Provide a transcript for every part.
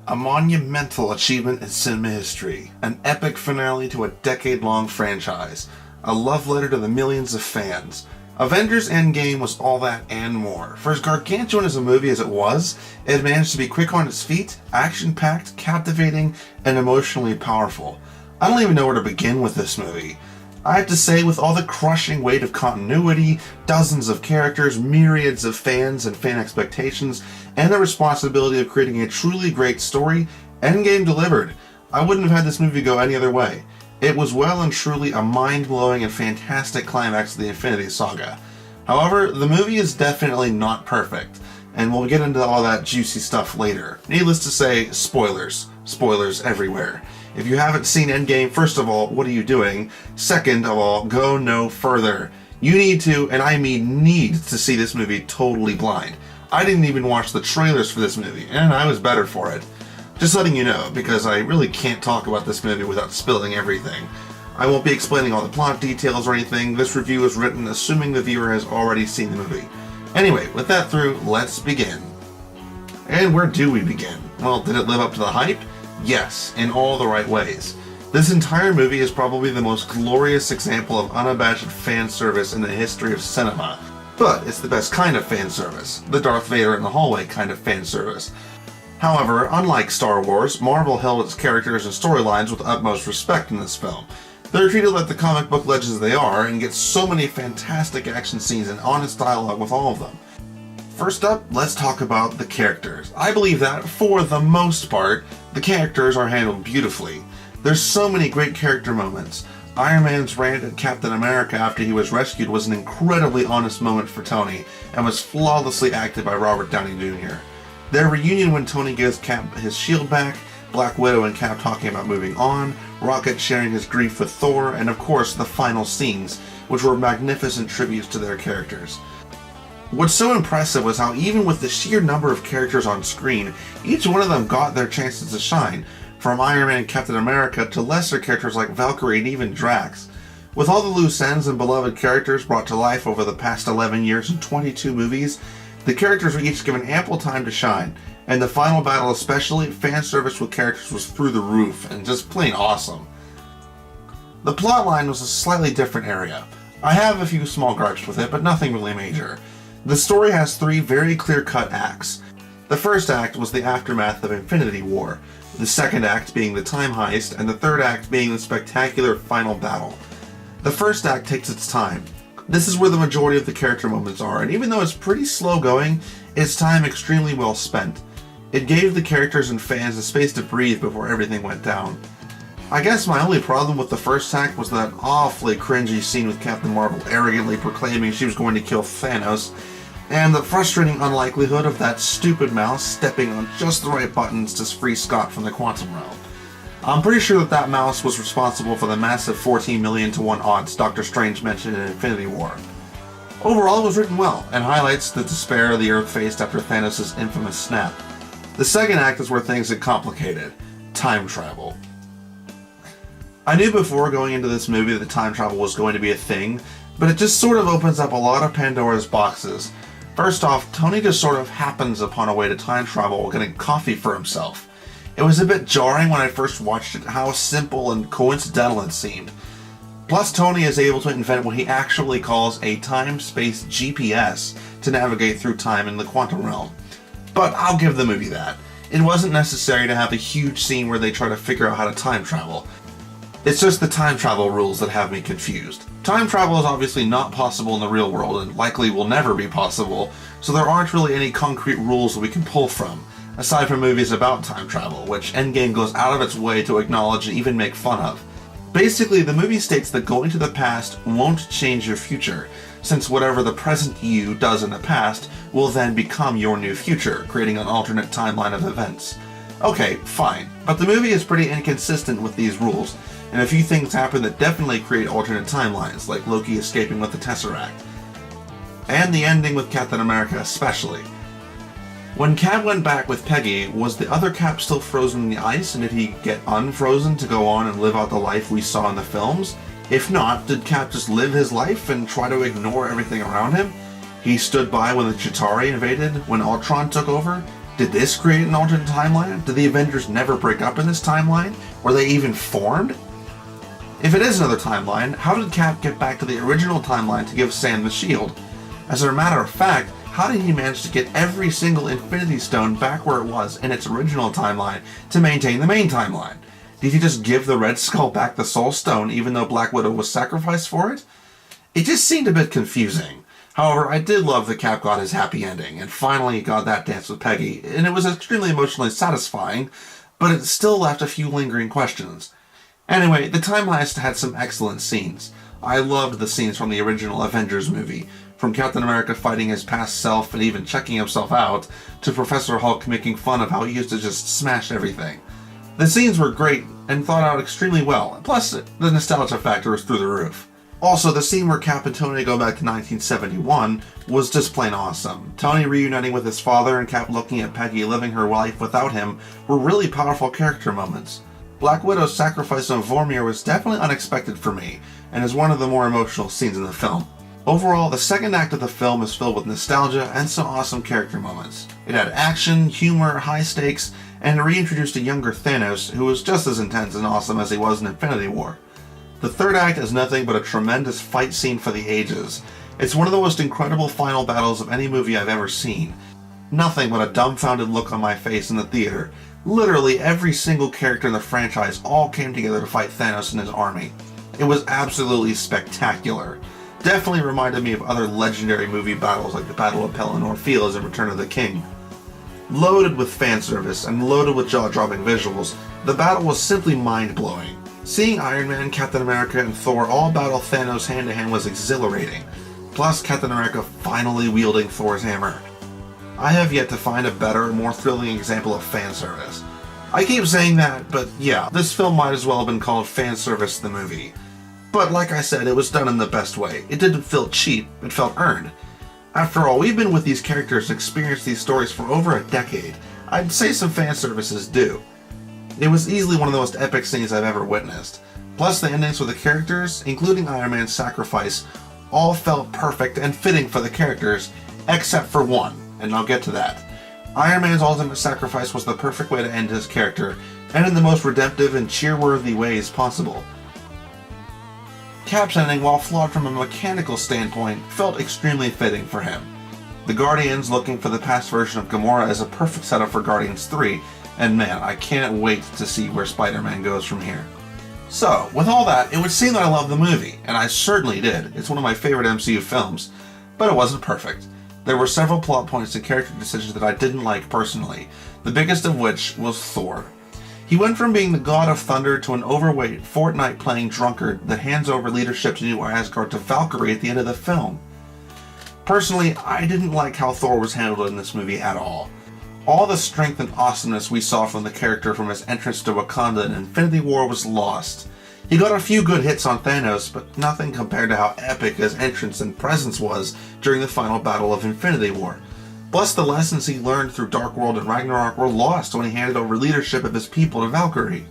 A monumental achievement in cinema history, an epic finale to a decade-long franchise, a love letter to the millions of fans. Avengers Endgame was all that and more. For as gargantuan as a movie as it was, it managed to be quick on its feet, action-packed, captivating, and emotionally powerful. I don't even know where to begin with this movie. I have to say, with all the crushing weight of continuity, dozens of characters, myriads of fans and fan expectations, and the responsibility of creating a truly great story, Endgame delivered. I wouldn't have had this movie go any other way. It was well and truly a mind-blowing and fantastic climax of the Infinity Saga. However, the movie is definitely not perfect, and we'll get into all that juicy stuff later. Needless to say, spoilers. Spoilers everywhere. If you haven't seen Endgame, first of all, what are you doing? Second of all, go no further. You need to, and I mean need, to see this movie totally blind. I didn't even watch the trailers for this movie, and I was better for it. Just letting you know, because I really can't talk about this movie without spilling everything. I won't be explaining all the plot details or anything. This review is written assuming the viewer has already seen the movie. Anyway, with that through, let's begin. And where do we begin? Well, did it live up to the hype? Yes, in all the right ways. This entire movie is probably the most glorious example of unabashed fan service in the history of cinema. But it's the best kind of fan service, the Darth Vader in the hallway kind of fan service. However, unlike Star Wars, Marvel held its characters and storylines with utmost respect in this film. They're treated like the comic book legends they are, and get so many fantastic action scenes and honest dialogue with all of them. First up, let's talk about the characters. I believe that, for the most part, the characters are handled beautifully. There's so many great character moments. Iron Man's rant at Captain America after he was rescued was an incredibly honest moment for Tony, and was flawlessly acted by Robert Downey Jr. Their reunion when Tony gives Cap his shield back, Black Widow and Cap talking about moving on, Rocket sharing his grief with Thor, and of course the final scenes, which were magnificent tributes to their characters. What's so impressive was how even with the sheer number of characters on screen, each one of them got their chances to shine, from Iron Man and Captain America to lesser characters like Valkyrie and even Drax. With all the loose ends and beloved characters brought to life over the past 11 years in 22 movies, the characters were each given ample time to shine, and the final battle especially, fan service with characters was through the roof and just plain awesome. The plotline was a slightly different area. I have a few small gripes with it, but nothing really major. The story has three very clear-cut acts. The first act was the aftermath of Infinity War, the second act being the time heist, and the third act being the spectacular final battle. The first act takes its time. This is where the majority of the character moments are, and even though it's pretty slow going, it's time extremely well spent. It gave the characters and fans the space to breathe before everything went down. I guess my only problem with the first act was that awfully cringy scene with Captain Marvel arrogantly proclaiming she was going to kill Thanos, and the frustrating unlikelihood of that stupid mouse stepping on just the right buttons to free Scott from the quantum realm. I'm pretty sure that mouse was responsible for the massive 14 million to 1 odds Doctor Strange mentioned in Infinity War. Overall, it was written well, and highlights the despair the Earth faced after Thanos' infamous snap. The second act is where things get complicated. Time travel. I knew before going into this movie that time travel was going to be a thing, but it just sort of opens up a lot of Pandora's boxes. First off, Tony just sort of happens upon a way to time travel while getting coffee for himself. It was a bit jarring when I first watched it how simple and coincidental it seemed. Plus, Tony is able to invent what he actually calls a time-space GPS to navigate through time in the quantum realm. But I'll give the movie that. It wasn't necessary to have a huge scene where they try to figure out how to time travel. It's just the time travel rules that have me confused. Time travel is obviously not possible in the real world and likely will never be possible, so there aren't really any concrete rules that we can pull from, aside from movies about time travel, which Endgame goes out of its way to acknowledge and even make fun of. Basically, the movie states that going to the past won't change your future, since whatever the present you does in the past will then become your new future, creating an alternate timeline of events. Okay, fine, but the movie is pretty inconsistent with these rules, and a few things happen that definitely create alternate timelines, like Loki escaping with the Tesseract. And the ending with Captain America especially. When Cap went back with Peggy, was the other Cap still frozen in the ice, and did he get unfrozen to go on and live out the life we saw in the films? If not, did Cap just live his life and try to ignore everything around him? He stood by when the Chitauri invaded, when Ultron took over, Did this create an alternate timeline? Did the Avengers never break up in this timeline? Were they even formed? If it is another timeline, how did Cap get back to the original timeline to give Sam the shield? As a matter of fact, how did he manage to get every single Infinity Stone back where it was in its original timeline to maintain the main timeline? Did he just give the Red Skull back the Soul Stone even though Black Widow was sacrificed for it? It just seemed a bit confusing. However, I did love that Cap got his happy ending, and finally got that dance with Peggy, and it was extremely emotionally satisfying, but it still left a few lingering questions. Anyway, the Time Heist had some excellent scenes. I loved the scenes from the original Avengers movie, from Captain America fighting his past self and even checking himself out, to Professor Hulk making fun of how he used to just smash everything. The scenes were great and thought out extremely well, plus the nostalgia factor was through the roof. Also, the scene where Cap and Tony go back to 1971 was just plain awesome. Tony reuniting with his father and Cap looking at Peggy living her life without him were really powerful character moments. Black Widow's sacrifice on Vormir was definitely unexpected for me, and is one of the more emotional scenes in the film. Overall, the second act of the film is filled with nostalgia and some awesome character moments. It had action, humor, high stakes, and reintroduced a younger Thanos who was just as intense and awesome as he was in Infinity War. The third act is nothing but a tremendous fight scene for the ages. It's one of the most incredible final battles of any movie I've ever seen. Nothing but a dumbfounded look on my face in the theater. Literally every single character in the franchise all came together to fight Thanos and his army. It was absolutely spectacular. Definitely reminded me of other legendary movie battles like the Battle of Pelennor Fields and Return of the King. Loaded with fan service and loaded with jaw-dropping visuals, the battle was simply mind-blowing. Seeing Iron Man, Captain America, and Thor all battle Thanos hand-to-hand was exhilarating. Plus Captain America finally wielding Thor's hammer. I have yet to find a better, more thrilling example of fan service. I keep saying that, but yeah, this film might as well have been called Fan Service the Movie. But like I said, it was done in the best way. It didn't feel cheap, it felt earned. After all, we've been with these characters and experienced these stories for over a decade. I'd say some fan service is due. It was easily one of the most epic scenes I've ever witnessed. Plus the endings with the characters, including Iron Man's sacrifice, all felt perfect and fitting for the characters, except for one, and I'll get to that. Iron Man's ultimate sacrifice was the perfect way to end his character, and in the most redemptive and cheer-worthy ways possible. Cap's ending, while flawed from a mechanical standpoint, felt extremely fitting for him. The Guardians looking for the past version of Gamora is a perfect setup for Guardians 3, and man, I can't wait to see where Spider-Man goes from here. So, with all that, it would seem that I love the movie, and I certainly did. It's one of my favorite MCU films, but it wasn't perfect. There were several plot points and character decisions that I didn't like personally, the biggest of which was Thor. He went from being the god of thunder to an overweight, Fortnite-playing drunkard that hands over leadership to New Asgard to Valkyrie at the end of the film. Personally, I didn't like how Thor was handled in this movie at all. All the strength and awesomeness we saw from the character from his entrance to Wakanda in Infinity War was lost. He got a few good hits on Thanos, but nothing compared to how epic his entrance and presence was during the final battle of Infinity War. Plus, the lessons he learned through Dark World and Ragnarok were lost when he handed over leadership of his people to Valkyrie.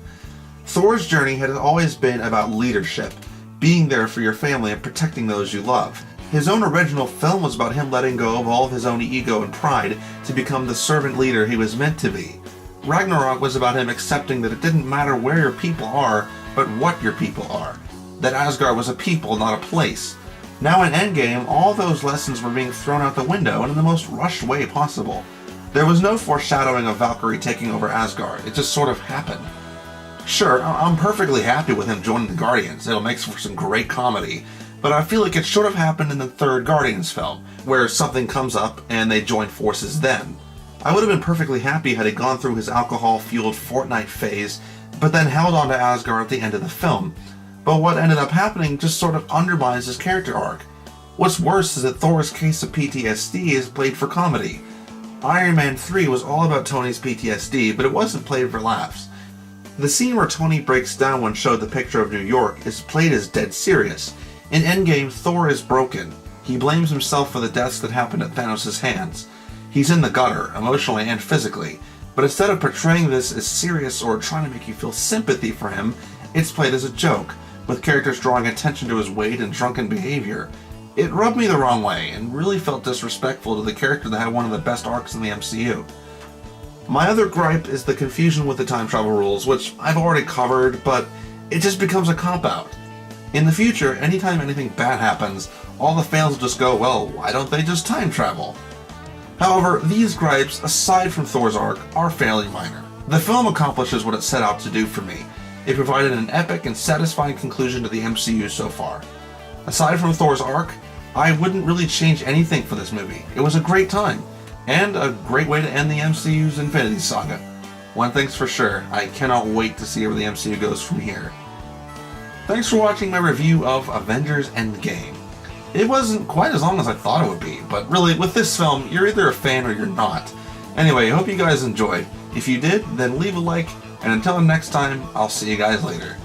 Thor's journey had always been about leadership, being there for your family and protecting those you love. His own original film was about him letting go of all of his own ego and pride to become the servant leader he was meant to be. Ragnarok was about him accepting that it didn't matter where your people are, but what your people are. That Asgard was a people, not a place. Now in Endgame, all those lessons were being thrown out the window and in the most rushed way possible. There was no foreshadowing of Valkyrie taking over Asgard, it just sort of happened. Sure, I'm perfectly happy with him joining the Guardians, it'll make for some great comedy, but I feel like it should have happened in the third Guardians film, where something comes up and they join forces then. I would have been perfectly happy had he gone through his alcohol-fueled Fortnite phase, but then held on to Asgard at the end of the film. But what ended up happening just sort of undermines his character arc. What's worse is that Thor's case of PTSD is played for comedy. Iron Man 3 was all about Tony's PTSD, but it wasn't played for laughs. The scene where Tony breaks down when showed the picture of New York is played as dead serious. In Endgame, Thor is broken. He blames himself for the deaths that happened at Thanos' hands. He's in the gutter, emotionally and physically, but instead of portraying this as serious or trying to make you feel sympathy for him, it's played as a joke, with characters drawing attention to his weight and drunken behavior. It rubbed me the wrong way, and really felt disrespectful to the character that had one of the best arcs in the MCU. My other gripe is the confusion with the time travel rules, which I've already covered, but it just becomes a cop-out. In the future, anytime anything bad happens, all the fans will just go, well, why don't they just time travel? However, these gripes, aside from Thor's arc, are fairly minor. The film accomplishes what it set out to do for me. It provided an epic and satisfying conclusion to the MCU so far. Aside from Thor's arc, I wouldn't really change anything for this movie. It was a great time, and a great way to end the MCU's Infinity Saga. One thing's for sure, I cannot wait to see where the MCU goes from here. Thanks for watching my review of Avengers Endgame. It wasn't quite as long as I thought it would be, but really, with this film, you're either a fan or you're not. Anyway, I hope you guys enjoyed. If you did, then leave a like, and until next time, I'll see you guys later.